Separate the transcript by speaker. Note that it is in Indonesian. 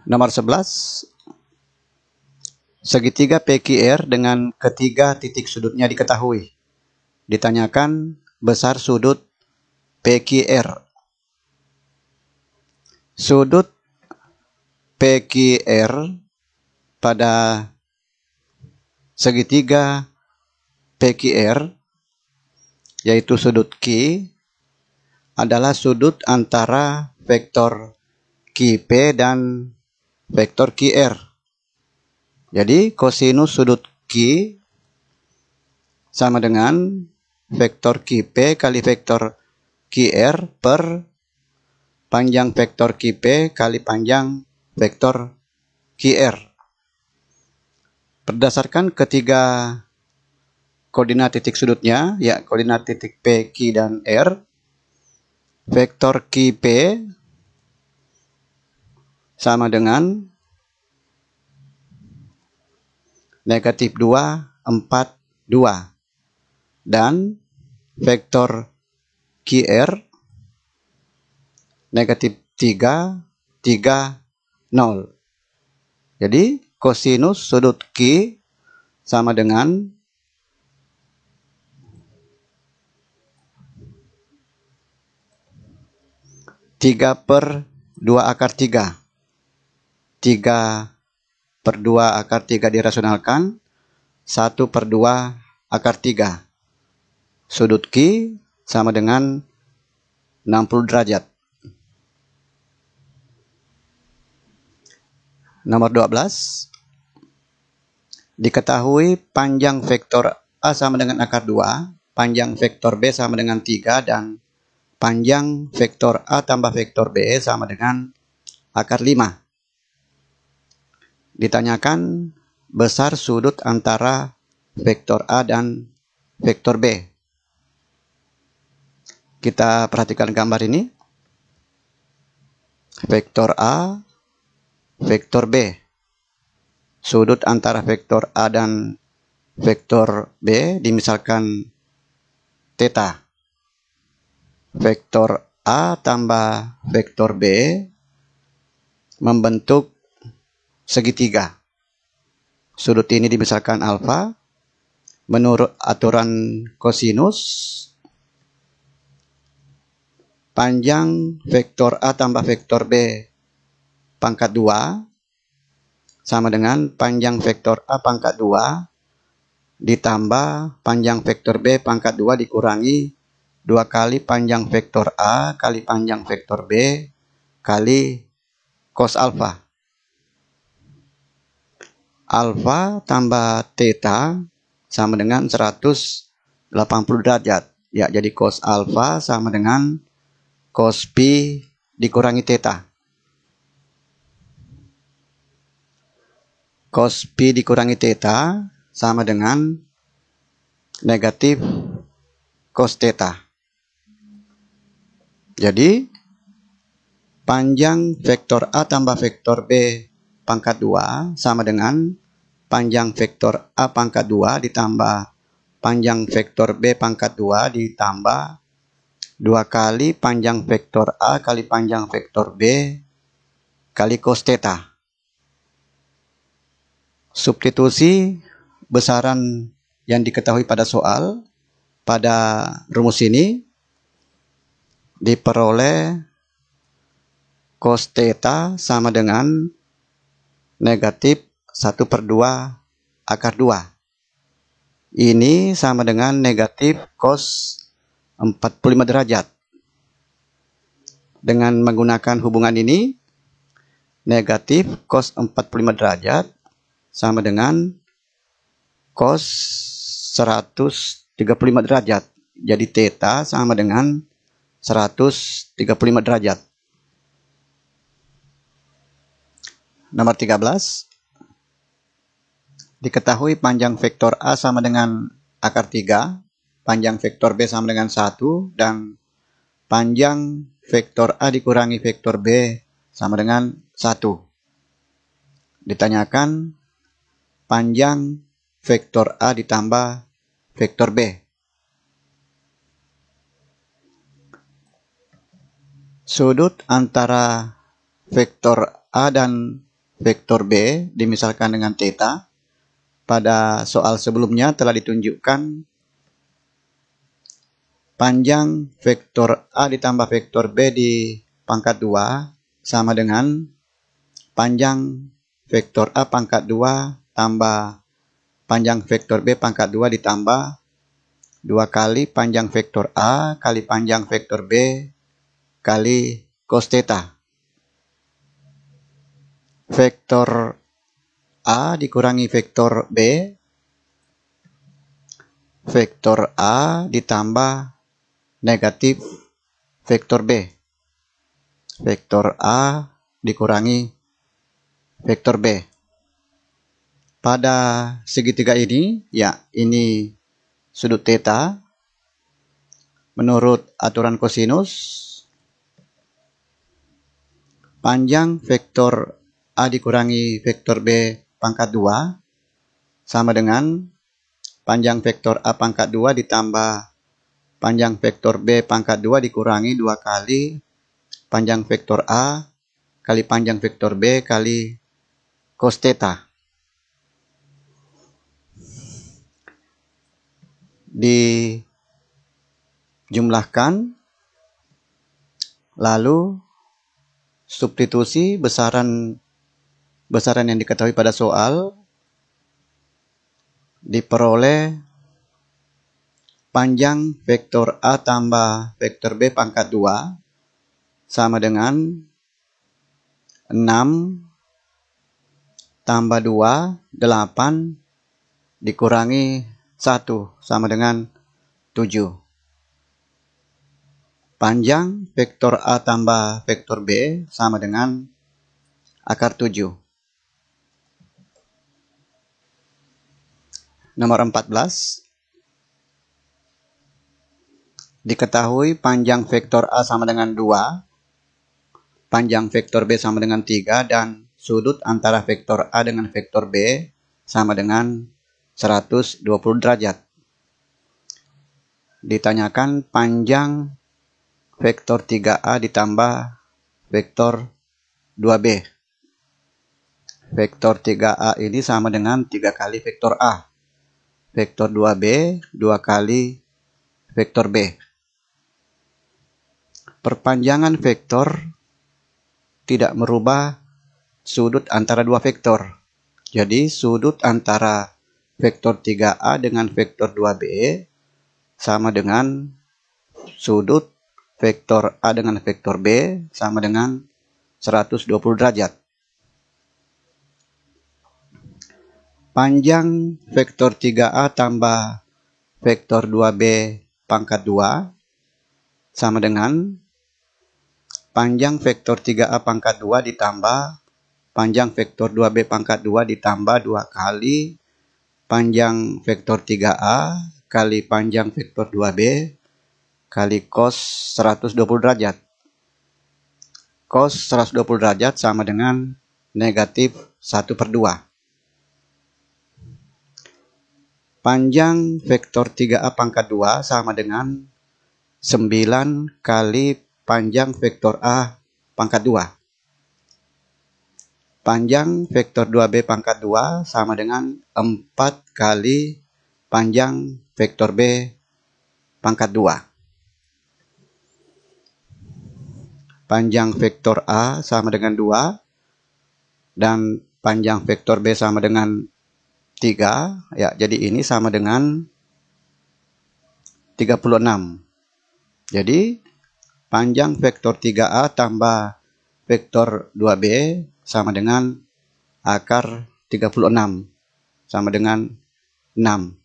Speaker 1: Nomor 11. Segitiga PQR dengan ketiga titik sudutnya diketahui. Ditanyakan besar sudut PQR. Sudut PQR pada segitiga PQR, yaitu sudut Q, adalah sudut antara vektor QP dan vektor QR. Jadi kosinus sudut Q sama dengan vektor QP kali vektor QR per panjang vektor QP kali panjang vektor QR. Berdasarkan ketiga koordinat titik sudutnya, ya koordinat titik P, Q, dan R, vektor QP sama dengan negatif 2, 4, 2. Dan vektor QR negatif 3, 3, 0. Jadi kosinus sudut Q sama dengan tiga per 2 akar 3. 3 per 2 akar 3 dirasionalkan, 1 per 2 akar 3. Sudut Q sama dengan 60 derajat. Nomor 12. Diketahui panjang vektor A sama dengan akar 2, panjang vektor B sama dengan 3, dan panjang vektor A tambah vektor B sama dengan akar 5. Ditanyakan besar sudut antara vektor A dan vektor B. Kita perhatikan gambar ini. Vektor A, vektor B. Sudut antara vektor A dan vektor B dimisalkan theta. Vektor A tambah vektor B membentuk segitiga. Sudut ini dimisalkan alfa. Menurut aturan kosinus, panjang vektor A tambah vektor B pangkat 2 sama dengan panjang vektor A pangkat 2 ditambah panjang vektor B pangkat 2 dikurangi 2 kali panjang vektor A kali panjang vektor B kali cos alfa. Alfa tambah theta sama dengan 180 derajat. Ya, jadi cos alfa sama dengan cos pi dikurangi theta. Cos pi dikurangi theta sama dengan negatif cos theta. Jadi panjang vektor A tambah vektor B pangkat 2 sama dengan panjang vektor A pangkat 2 ditambah panjang vektor B pangkat 2 ditambah 2 kali panjang vektor A kali panjang vektor B kali cos theta. Substitusi besaran yang diketahui pada soal pada rumus ini diperoleh cos theta sama dengan negatif 1 per 2 akar 2. Ini sama dengan negatif cos 45 derajat. Dengan menggunakan hubungan ini, negatif cos 45 derajat sama dengan cos 135 derajat. Jadi theta sama dengan 135 derajat. Nomor 13. Diketahui panjang vektor A sama dengan akar 3, panjang vektor B sama dengan 1, dan panjang vektor A dikurangi vektor B sama dengan 1. Ditanyakan panjang vektor A ditambah vektor B. Sudut antara vektor A dan vektor B dimisalkan dengan theta. Pada soal sebelumnya telah ditunjukkan panjang vektor A ditambah vektor B di pangkat 2 sama dengan panjang vektor A pangkat 2 tambah panjang vektor B pangkat 2 ditambah 2 kali panjang vektor A kali panjang vektor B kali cos theta. Vektor A dikurangi vektor B, vektor A ditambah negatif vektor B. Vektor A dikurangi vektor B. Pada segitiga ini, ya ini sudut theta. Menurut aturan kosinus, panjang vektor A dikurangi vektor B pangkat 2 sama dengan panjang vektor A pangkat 2 ditambah panjang vektor B pangkat 2 dikurangi 2 kali panjang vektor A kali panjang vektor B kali cos theta. Dijumlahkan, lalu substitusi besaran yang diketahui pada soal, diperoleh panjang vektor A tambah vektor B pangkat 2 sama dengan 6 tambah 2, 8 dikurangi 1 sama dengan 7. Panjang vektor A tambah vektor B sama dengan akar 7. Nomor 14. Diketahui panjang vektor A sama dengan 2, panjang vektor B sama dengan 3, dan sudut antara vektor A dengan vektor B sama dengan 120 derajat. Ditanyakan panjang vektor 3A ditambah vektor 2B. Vektor 3A ini sama dengan 3 kali vektor A. Vektor 2B 2 kali vektor B. Perpanjangan vektor tidak merubah sudut antara dua vektor. Jadi sudut antara vektor 3A dengan vektor 2B sama dengan sudut vektor A dengan vektor B sama dengan 120 derajat. Panjang vektor 3A tambah vektor 2B pangkat 2 sama dengan panjang vektor 3A pangkat 2 ditambah panjang vektor 2B pangkat 2 ditambah 2 kali panjang vektor 3A kali panjang vektor 2B kali cos 120 derajat. Cos 120 derajat sama dengan negatif 1/2. Panjang vektor 3A pangkat 2 sama dengan 9 kali panjang vektor A pangkat 2. Panjang vektor 2B pangkat 2 sama dengan 4 kali panjang vektor B pangkat 2. Panjang vektor A sama dengan 2 dan panjang vektor B sama dengan 3, ya, jadi ini sama dengan 36. Jadi panjang vektor 3A tambah vektor 2B sama dengan akar 36 sama dengan 6.